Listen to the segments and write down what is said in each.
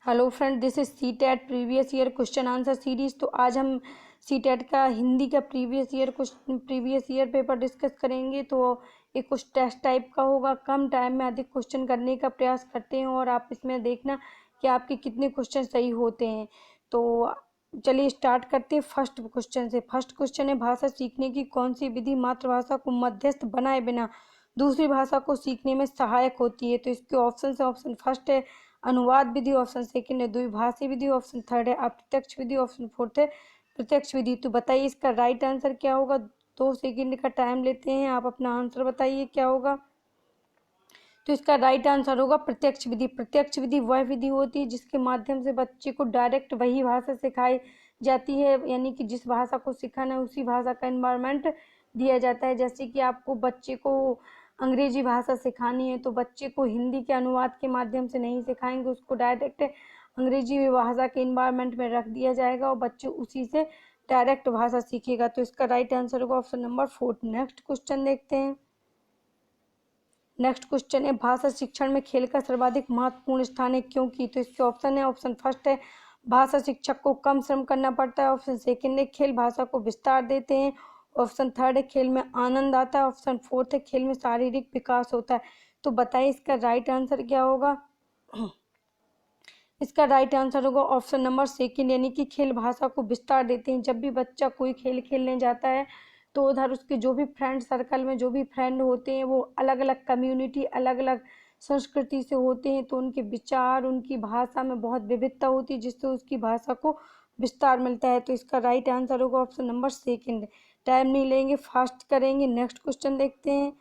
Hello friend, this is CTET previous year question answer series. तो आज हम CTET का हिंदी का प्रीवियस ईयर पेपर डिस्कस करेंगे। तो ये कुछ टेस्ट टाइप का होगा, कम टाइम में अधिक क्वेश्चन करने का प्रयास करते हैं और आप इसमें देखना कि आपके कितने क्वेश्चन सही होते हैं। तो चलिए स्टार्ट करते हैं फर्स्ट क्वेश्चन से। फर्स्ट क्वेश्चन है, भाषा सीखने की कौन सी विधि मातृभाषा को मध्यस्थ बनाए बिना दूसरी भाषा को सीखने में सहायक होती है? तो इसके ऑप्शन है, ऑप्शन फर्स्ट है अनुवाद विधि, ऑप्शन सेकंड है द्विभाषी विधि, ऑप्शन थर्ड है अप्रत्यक्ष विधि, ऑप्शन फोर्थ है प्रत्यक्ष विधि। तो बताइए इसका राइट आंसर क्या होगा। 2 सेकंड का टाइम लेते हैं, आप अपना आंसर बताइए क्या होगा। तो इसका राइट आंसर होगा प्रत्यक्ष विधि। प्रत्यक्ष विधि वह विधि होती है जिसके माध्यम से बच्चे को डायरेक्ट वही भाषा सिखाई जाती है, यानी कि जिस भाषा को सिखाना है उसी भाषा का एनवायरनमेंट दिया जाता है। जैसे कि आपको बच्चे को अंग्रेजी भाषा सिखानी है तो बच्चे को हिंदी के अनुवाद के माध्यम से नहीं सिखाएंगे, उसको डायरेक्ट अंग्रेजी भाषा के एनवायरनमेंट में रख दिया जाएगा और बच्चे उसी से डायरेक्ट भाषा सीखेगा। तो इसका राइट आंसर होगा ऑप्शन नंबर 4। नेक्स्ट क्वेश्चन देखते हैं। नेक्स्ट क्वेश्चन है, भाषा शिक्षण में खेल का सर्वाधिक महत्वपूर्ण स्थान है क्योंकि? तो इसके ऑप्शन है, ऑप्शन फर्स्ट है भाषा शिक्षक को कम श्रम करना पड़ता है, ऑप्शन सेकंड है खेल भाषा को विस्तार देते हैं, ऑप्शन थर्ड है खेल में आनंद आता है, ऑप्शन फोर्थ है खेल में शारीरिक विकास होता है। तो बताइए इसका राइट आंसर क्या होगा। इसका राइट आंसर होगा ऑप्शन नंबर सेकंड, यानी कि खेल भाषा को विस्तार देते हैं। जब भी बच्चा कोई खेल खेलने जाता है तो उधर उसके जो भी फ्रेंड सर्कल में जो भी फ्रेंड होते हैं वो अलग अलग कम्युनिटी, अलग अलग संस्कृति से होते हैं, तो उनके विचार, उनकी भाषा में बहुत विविधता होती है जिससे उसकी भाषा को विस्तार मिलता है। तो इसका राइट आंसर होगा ऑप्शन नंबर सेकंड। टाइम नहीं लेंगे, फास्ट करेंगे। नेक्स्ट क्वेश्चन देखते हैं।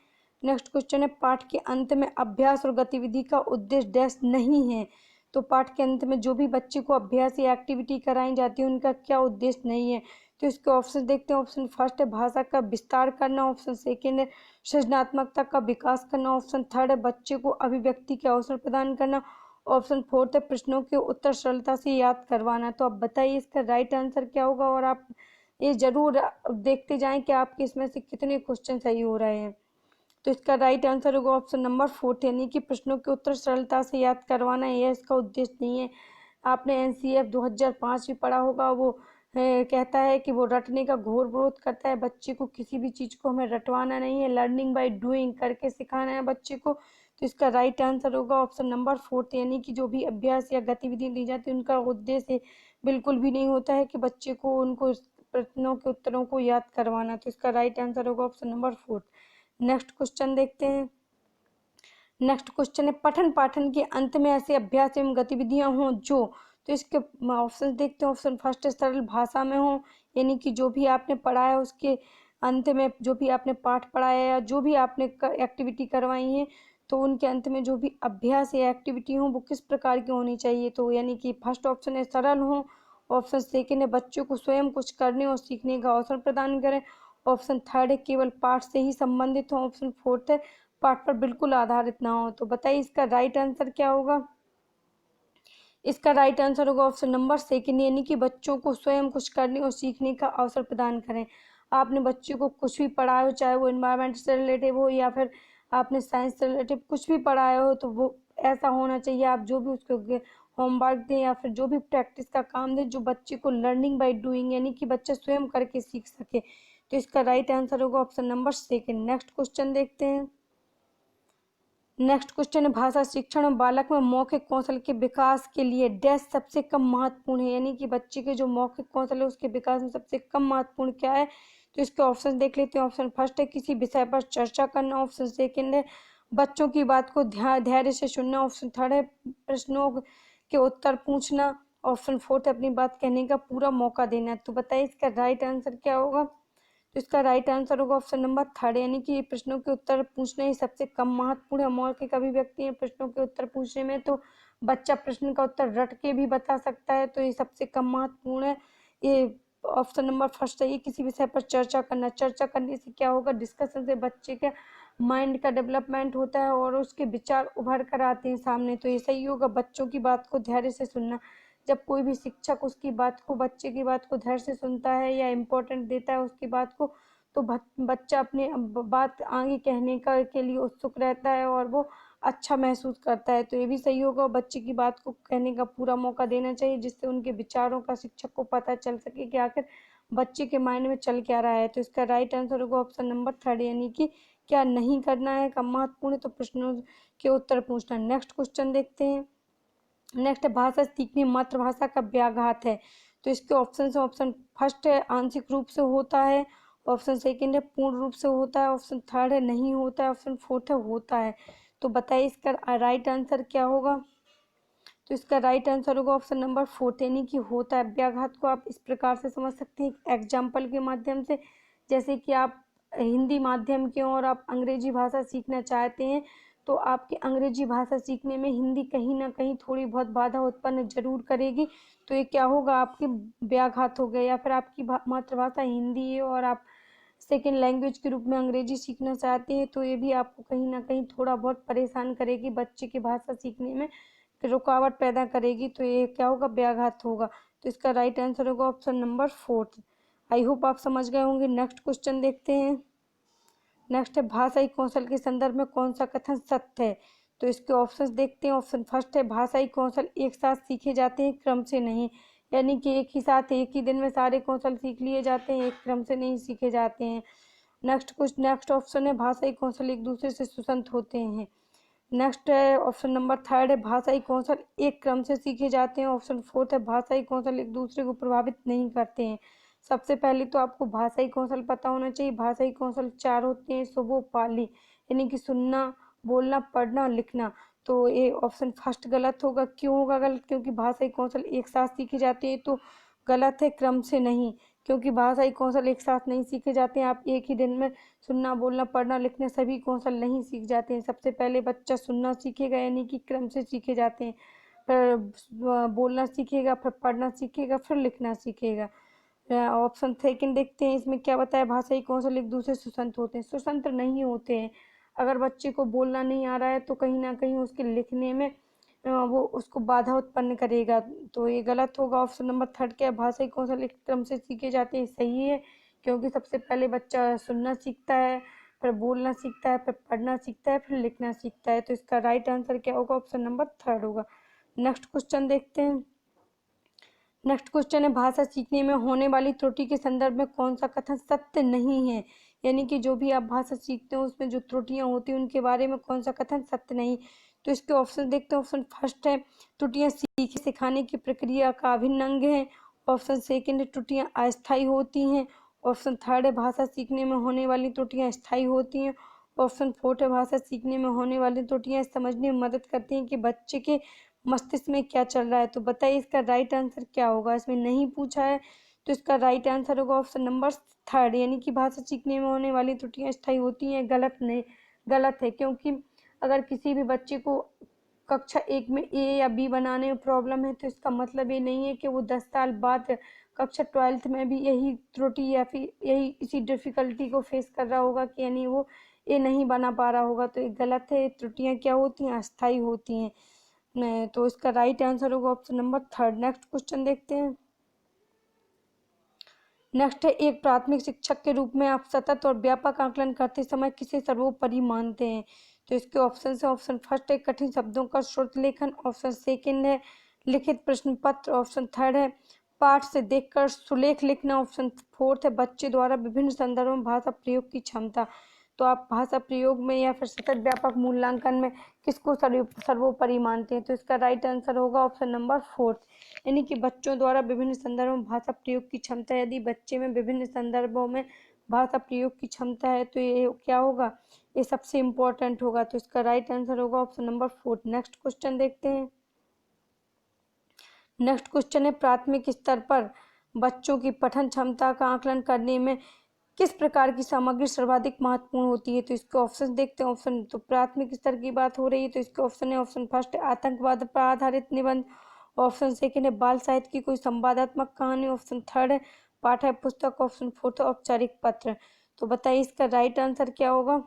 नेक्स्ट क्वेश्चन है, पाठ के अंत में अभ्यास और गतिविधि का उद्देश्य डैश नहीं है। तो पाठ के अंत में जो भी बच्चे को अभ्यास या एक्टिविटी कराई जाती है उनका क्या उद्देश्य नहीं है। तो इसके ऑप्शन देखते हैं। ऑप्शन फर्स्ट है भाषा का विस्तार करना, ऑप्शन सेकंड है सृजनात्मकता का विकास करना, ऑप्शन थर्ड है बच्चे को अभिव्यक्ति के अवसर प्रदान करना, ऑप्शन फोर्थ है प्रश्नों के उत्तर सरलता से याद करवाना। तो आप बताइए इसका राइट आंसर क्या होगा और आप ये जरूर देखते जाएं कि आपके इसमें से कितने क्वेश्चन सही हो रहे हैं। तो इसका राइट आंसर होगा ऑप्शन नंबर फोर्थ, यानी कि प्रश्नों के उत्तर सरलता से याद करवाना, यह इसका उद्देश्य नहीं है। आपने एनसीएफ 2005 भी पढ़ा होगा, वो कहता है कि वो रटने का घोर विरोध करता है। बच्चे को किसी भी चीज़ को हमें रटवाना नहीं है, लर्निंग बाय डूइंग करके सिखाना है बच्चे को। तो इसका राइट आंसर होगा ऑप्शन नंबर फोर्थ, यानी कि जो भी अभ्यास या गतिविधि दी जाती है उनका उद्देश्य बिल्कुल भी नहीं होता है कि बच्चे को उनको प्रश्नों के उत्तरों को याद करवाना। तो इसका राइट आंसर होगा option number fourth. Next question देखते हैं। नेक्स्ट क्वेश्चन है, पठन पाठन के अंत में ऐसे अभ्यास एवं गतिविधियां हों जो? तो इसके ऑप्शन देखते हैं। ऑप्शन फर्स्ट है सरल भाषा में हो, यानी कि जो भी आपने पढ़ा है उसके अंत में जो भी आपने पाठ पढ़ाया या जो भी आपने एक्टिविटी करवाई है तो उनके अंत में जो भी अभ्यास या एक्टिविटी हो वो किस प्रकार की होनी चाहिए। तो यानी कि फर्स्ट ऑप्शन है सरल हो, ऑप्शन सेकंड है बच्चों को स्वयं कुछ करने और सीखने का अवसर प्रदान करें, ऑप्शन थर्ड है केवल पाठ से ही संबंधित हो, ऑप्शन फोर्थ है पाठ पर बिल्कुल आधारित ना हो। तो बताइए इसका राइट आंसर क्या होगा। इसका राइट आंसर होगा ऑप्शन नंबर सेकंड, यानी कि बच्चों को स्वयं कुछ करने और सीखने का अवसर प्रदान करें। आपने बच्चों को कुछ भी पढ़ाया हो, चाहे वो इन्वायरमेंट से रिलेटिव हो या फिर आपने साइंस से रिलेटिव कुछ भी पढ़ाया हो, तो वो ऐसा होना चाहिए आप जो भी उसको होमवर्क दें या फिर जो भी प्रैक्टिस का काम दें जो बच्चे को लर्निंग बाय डूइंग, यानी कि बच्चा स्वयं करके सीख सके। तो इसका राइट आंसर होगा option number second. Next question देखते हैं। नेक्स्ट क्वेश्चन है, भाषा शिक्षण और बालक में मौखिक कौशल के विकास के लिए डैश सबसे कम महत्वपूर्ण है, यानी कि बच्चे के जो मौखिक कौशल है उसके विकास में सबसे कम महत्वपूर्ण क्या है। तो इसके ऑप्शन देख लेते हैं। ऑप्शन फर्स्ट है किसी विषय पर चर्चा करना, ऑप्शन सेकंड है बच्चों की बात को धैर्य से सुनना, ऑप्शन थर्ड है प्रश्नों के उत्तर पूछना, ऑप्शन फोर्थ है अपनी बात कहने का पूरा मौका देना। तो बताइए इसका राइट आंसर क्या होगा। तो इसका राइट आंसर होगा ऑप्शन नंबर थर्ड, यानी कि प्रश्नों के उत्तर पूछना ही सबसे कम महत्वपूर्ण है। मौखिक अभिव्यक्ति है प्रश्नों के उत्तर पूछने में, तो बच्चा प्रश्न का उत्तर रट के भी बता सकता है, तो ये सबसे कम महत्वपूर्ण है। ये ऑप्शन नंबर फर्स्ट है, ये किसी विषय पर चर्चा करना। चर्चा करने से क्या होगा, डिस्कशन से बच्चे के माइंड का डेवलपमेंट होता है और उसके विचार उभर कर आते हैं सामने। तो ये सही होगा, बच्चों की बात को धैर्य से सुनना। जब कोई भी शिक्षक उसकी बात को, बच्चे की बात को धैर्य से सुनता है या इम्पोर्टेंट देता है उसकी बात को, तो बच्चा अपने बात आगे कहने का के लिए उत्सुक रहता है और वो अच्छा महसूस करता है। तो ये भी सही होगा। बच्चे की बात को कहने का पूरा मौका देना चाहिए, जिससे उनके विचारों का शिक्षक को पता चल सके कि आखिर बच्चे के माइंड में चल क्या रहा है। तो इसका राइट आंसर होगा ऑप्शन नंबर 3, यानी कि क्या नहीं करना है कम महत्वपूर्ण है, तो प्रश्नों के उत्तर पूछना। नेक्स्ट क्वेश्चन देखते हैं। नेक्स्ट है भाषा सीखने मातृभाषा का व्याघात है। तो इसके ऑप्शन है, ऑप्शन फर्स्ट है आंशिक रूप से होता है, ऑप्शन सेकंड है पूर्ण रूप से होता है, ऑप्शन थर्ड है नहीं होता है, ऑप्शन फोर्थ है होता है। तो बताइए इसका राइट आंसर क्या होगा। तो इसका राइट आंसर होगा ऑप्शन नंबर 4, यानी कि होता है। व्याघात को आप इस प्रकार से समझ सकते हैं एग्जाम्पल के माध्यम से, जैसे कि आप हिंदी माध्यम के और आप अंग्रेजी भाषा सीखना चाहते हैं, तो आपकी अंग्रेजी भाषा सीखने में हिंदी कहीं ना कहीं थोड़ी बहुत बाधा उत्पन्न जरूर करेगी। तो ये क्या होगा, आपके व्याघात हो गए। या फिर आपकी मातृभाषा हिंदी है और आप सेकेंड लैंग्वेज के रूप में अंग्रेजी सीखना चाहते हैं, तो ये भी आपको कहीं ना कहीं थोड़ा बहुत परेशान करेगी, बच्चे की भाषा सीखने में रुकावट पैदा करेगी। तो ये क्या होगा, व्याघात होगा। तो इसका राइट आंसर होगा ऑप्शन नंबर 4। आई होप आप समझ गए होंगे। नेक्स्ट क्वेश्चन देखते हैं। नेक्स्ट है भाषाई कौशल के संदर्भ में कौन सा कथन सत्य है। तो इसके ऑप्शंस देखते हैं। ऑप्शन फर्स्ट है भाषाई कौशल एक साथ सीखे जाते हैं, क्रम से नहीं, यानी कि एक ही साथ एक ही दिन में सारे कौशल सीख लिए जाते हैं, एक क्रम से नहीं सीखे जाते हैं। नेक्स्ट ऑप्शन है भाषाई कौशल एक दूसरे से सुसंत होते हैं। नेक्स्ट है ऑप्शन नंबर 3 है भाषाई कौशल एक क्रम से सीखे जाते हैं। ऑप्शन 4 है भाषाई कौशल एक दूसरे को प्रभावित नहीं करते हैं। सबसे पहले तो आपको भाषाई कौशल पता होना चाहिए। भाषाई कौशल 4 होते हैं, सुबो पाली, यानी कि सुनना, बोलना, पढ़ना, लिखना। तो ये ऑप्शन फर्स्ट गलत होगा। क्यों होगा गलत, क्योंकि भाषाई कौशल एक साथ सीखे जाते हैं, तो गलत है, क्रम से नहीं। क्योंकि भाषाई कौशल एक साथ नहीं सीखे जाते हैं। आप एक ही दिन में सुनना, बोलना, पढ़ना, लिखना सभी कौशल नहीं सीख जाते हैं। सबसे पहले बच्चा सुनना सीखेगा, यानी कि क्रम से सीखे जाते हैं। फिर बोलना सीखेगा, फिर पढ़ना सीखेगा, फिर लिखना सीखेगा। ऑप्शन सेकंड देखते हैं, इसमें क्या बताया, भाषाई कौशल एक दूसरे सुसंत होते हैं। स्वतंत्र नहीं होते हैं। अगर बच्चे को बोलना नहीं आ रहा है, तो कहीं ना कहीं उसके लिखने में वो उसको बाधा उत्पन्न करेगा। तो ये गलत होगा। ऑप्शन नंबर 3 क्या है, भाषाई कौशल एक क्रम से सीखे जाते हैं, सही है। क्योंकि सबसे पहले बच्चा सुनना सीखता है, फिर बोलना सीखता है, फिर पढ़ना सीखता है, फिर लिखना सीखता है। तो इसका राइट आंसर क्या होगा, ऑप्शन नंबर 3 होगा। नेक्स्ट क्वेश्चन देखते हैं। नेक्स्ट क्वेश्चन है भाषा सीखने में होने वाली त्रुटि के संदर्भ में कौन सा कथन सत्य नहीं है। यानी कि जो भी आप भाषा सीखते हो उसमें जो त्रुटियां होती हैं उनके बारे में कौन सा कथन सत्य नहीं। तो इसके ऑप्शन देखते हैं। ऑप्शन फर्स्ट है त्रुटियां सिखाने की प्रक्रिया का अभिन्न अंग है। ऑप्शन सेकंड है त्रुटियां अस्थायी होती हैं। ऑप्शन थर्ड है भाषा सीखने में होने वाली त्रुटियां स्थायी होती हैं। ऑप्शन फोर्थ है भाषा सीखने में होने वाली त्रुटियां समझने में मदद करती हैं कि बच्चे के मस्तिष्क में क्या चल रहा है। तो बताइए इसका राइट आंसर क्या होगा। इसमें नहीं पूछा है, तो इसका राइट आंसर होगा ऑप्शन नंबर 3, यानी कि भाषा सीखने में होने वाली त्रुटियां स्थायी होती हैं। गलत नहीं, गलत है। क्योंकि अगर किसी भी बच्चे को कक्षा 1 में ए या बी बनाने में प्रॉब्लम है, तो इसका मतलब ये नहीं है कि वो 10 साल बाद कक्षा 12th में भी यही त्रुटि या फिर यही इसी डिफिकल्टी को फेस कर रहा होगा, कि यानी वो ये नहीं बना पा रहा होगा। तो ये गलत है। त्रुटियां क्या होती हैं, अस्थायी होती हैं। तो इसका राइट आंसर होगा ऑप्शन नंबर 3। नेक्स्ट क्वेश्चन देखते हैं। नेक्स्ट है एक प्राथमिक शिक्षक के रूप में आप सतत और व्यापक आकलन करते समय किसे सर्वोपरि मानते हैं। तो इसके ऑप्शन है। ऑप्शन फर्स्ट है कठिन शब्दों का श्रुत लेखन। ऑप्शन सेकंड है लिखित प्रश्न पत्र। ऑप्शन थर्ड है पाठ से देखकर सुलेख लिखना। ऑप्शन फोर्थ है बच्चे द्वारा विभिन्न संदर्भों में भाषा प्रयोग की क्षमता। तो आप भाषा प्रयोग में या फिर सतत व्यापक मूल्यांकन में किसको सर्वोपरि मानते हैं। तो इसका राइट आंसर होगा ऑप्शन नंबर 4, यानी कि बच्चों द्वारा विभिन्न संदर्भों में भाषा प्रयोग की क्षमता। यदि बच्चे में विभिन्न संदर्भों में भाषा प्रयोग की क्षमता है, तो ये क्या होगा, ये सबसे इम्पोर्टेंट होगा। तो इसका राइट आंसर होगा ऑप्शन नंबर 4। नेक्स्ट क्वेश्चन देखते हैं। नेक्स्ट क्वेश्चन है प्राथमिक स्तर पर बच्चों की पठन क्षमता का आकलन करने में किस प्रकार की सामग्री सर्वाधिक महत्वपूर्ण होती है। तो इसके ऑप्शन देखते हैं। ऑप्शन तो प्राथमिक स्तर की बात हो रही है, तो इसके ऑप्शन है। ऑप्शन फर्स्ट है आतंकवाद पर आधारित निबंध। ऑप्शन सेकंड है बाल साहित्य की कोई संवादात्मक कहानी। ऑप्शन थर्ड है पाठ्य पुस्तक। ऑप्शन फोर्थ है औपचारिक पत्र। तो बताइए इसका राइट आंसर क्या होगा।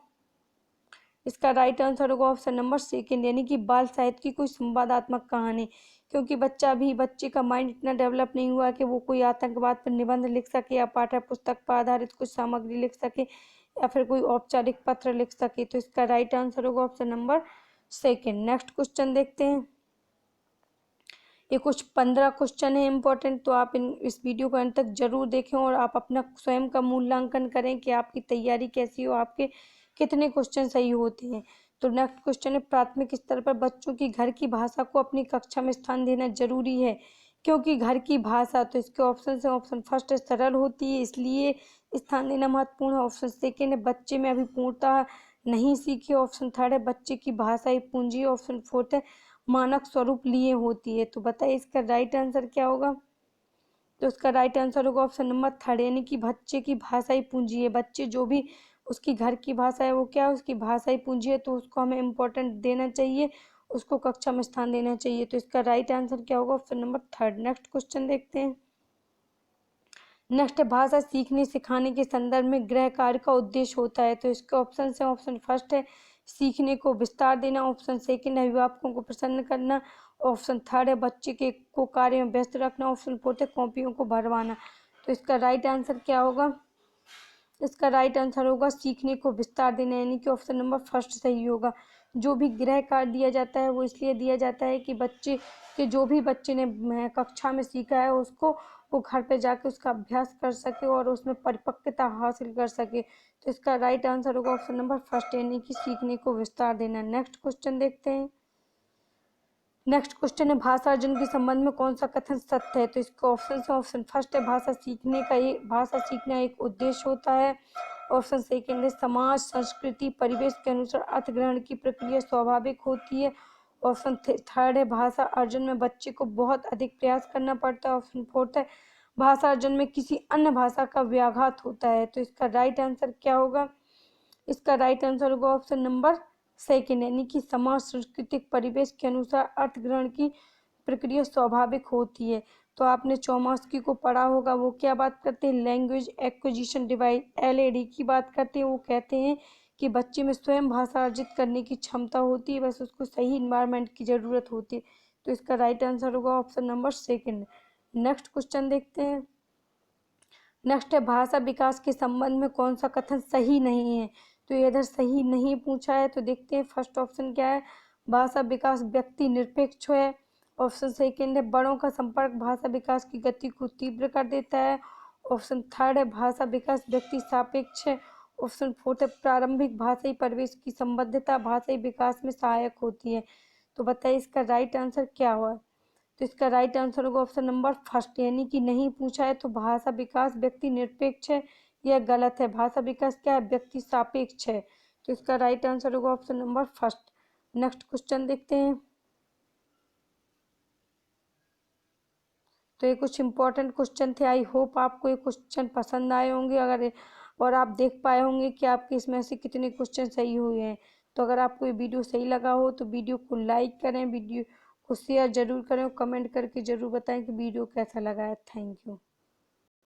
इसका राइट आंसर होगा ऑप्शन नंबर सेकंड, यानी कि बाल साहित्य की कोई संवादात्मक कहानी। क्योंकि बच्चे का माइंड इतना डेवलप नहीं हुआ कि वो कोई आतंकवाद पर निबंध लिख सके या पाठ्य पुस्तक पर आधारित कुछ सामग्री लिख सके या फिर कोई औपचारिक पत्र लिख सके। तो इसका राइट आंसर होगा option number second. Next question देखते हैं। ये कुछ 15 क्वेश्चन है इंपॉर्टेंट, तो आप इस वीडियो को अंत तक जरूर देखें और आप अपना स्वयं का मूल्यांकन करें कि आपकी तैयारी कैसी हो, आपके कितने क्वेश्चन सही होते हैं। तो नेक्स्ट क्वेश्चन है, प्राथमिक स्तर पर बच्चों की घर की भाषा को अपनी कक्षा में स्थान देना जरूरी है क्योंकि घर की भाषा, तो इसके ऑप्शन है, ऑप्शन फर्स्ट है सरल होती है इसलिए स्थान देना महत्वपूर्ण है, ऑप्शन सेकेंड है बच्चे में अभी पूर्णतः नहीं सीखे, ऑप्शन थर्ड है बच्चे की भाषा ही पूंजी है, ऑप्शन फोर्थ है मानक स्वरूप लिए होती है। तो बताइए इसका राइट आंसर क्या होगा। तो इसका राइट आंसर होगा ऑप्शन नंबर थर्ड, यानी कि बच्चे की भाषा ही पूंजी है। बच्चे जो भी उसकी घर की भाषा है वो क्या है, उसकी भाषा ही पूंजी है, तो उसको हमें इम्पोर्टेंट देना चाहिए, उसको कक्षा में स्थान देना चाहिए। तो इसका राइट आंसर क्या होगा, option number third. Next question देखते हैं। नेक्स्ट है, भाषा सीखने सिखाने के संदर्भ में गृह कार्य का उद्देश्य होता है। तो इसके ऑप्शन है, ऑप्शन फर्स्ट है सीखने को विस्तार देना, ऑप्शन सेकंड है अभिभावकों को प्रसन्न करना, ऑप्शन थर्ड है बच्चे के को कार्य में व्यस्त रखना, ऑप्शन फोर्थ है कॉपियों को भरवाना। तो इसका राइट आंसर क्या होगा। इसका राइट आंसर होगा सीखने को विस्तार देना, यानी कि ऑप्शन नंबर फर्स्ट सही होगा। जो भी गृह कार्य दिया जाता है वो इसलिए दिया जाता है कि बच्चे के जो भी बच्चे ने कक्षा में सीखा है उसको वो घर पे जाके उसका अभ्यास कर सके और उसमें परिपक्वता हासिल कर सके। तो इसका राइट आंसर होगा ऑप्शन नंबर फर्स्ट, यानी कि सीखने को विस्तार देना। नेक्स्ट क्वेश्चन देखते हैं। नेक्स्ट क्वेश्चन है, भाषा अर्जन के संबंध में कौन सा कथन सत्य है। तो इसका ऑप्शन है, ऑप्शन फर्स्ट है भाषा सीखना एक उद्देश्य होता है, ऑप्शन सेकंड है समाज संस्कृति परिवेश के अनुसार अर्थ ग्रहण की प्रक्रिया स्वाभाविक होती है, ऑप्शन थर्ड है भाषा अर्जन में बच्चे को बहुत अधिक प्रयास करना पड़ता है, ऑप्शन फोर्थ है भाषा अर्जन में किसी अन्य भाषा का व्याघात होता है। तो इसका राइट आंसर क्या होगा। इसका राइट आंसर होगा ऑप्शन नंबर सेकेंड, यानी कि समाज सांस्कृतिक परिवेश के अनुसार अर्थ ग्रहण की प्रक्रिया स्वाभाविक होती है। तो आपने चौमास्की को पढ़ा होगा, वो क्या बात करते हैं, लैंग्वेज एक्विजिशन डिवाइस LAD की बात करते हैं। वो कहते हैं कि बच्चे में स्वयं भाषा अर्जित करने की क्षमता होती है, बस उसको सही इन्वायरमेंट की जरूरत होती है। तो इसका राइट आंसर होगा option number second. Next question देखते हैं। नेक्स्ट है, भाषा विकास के संबंध में कौन सा कथन सही नहीं है। तो ये इधर सही नहीं पूछा है, तो देखते हैं फर्स्ट ऑप्शन क्या है, भाषा विकास व्यक्ति निरपेक्ष है, ऑप्शन सेकंड है बड़ों का संपर्क भाषा विकास की गति को तीव्र कर देता है, ऑप्शन थर्ड है भाषा विकास व्यक्ति सापेक्ष है, ऑप्शन फोर्थ है प्रारंभिक भाषाई परिवेश की संबद्धता भाषाई विकास में सहायक होती है। तो बताइए इसका राइट आंसर क्या हुआ। तो इसका राइट आंसर होगा ऑप्शन नंबर फर्स्ट, यानी कि नहीं पूछा है तो भाषा विकास व्यक्ति निरपेक्ष है, यह गलत है। भाषा विकास क्या है, व्यक्ति सापेक्ष है। तो इसका राइट आंसर होगा option number first. Next question देखते हैं। तो ये कुछ इंपॉर्टेंट क्वेश्चन थे, आई होप आपको ये क्वेश्चन पसंद आए होंगे अगर और आप देख पाए होंगे कि आपके इसमें से कितने क्वेश्चन सही हुए हैं। तो अगर आपको ये वीडियो सही लगा हो तो वीडियो को लाइक करें, वीडियो को शेयर जरूर करें और कमेंट करके जरूर बताएं कि वीडियो कैसा लगा है। Thank you.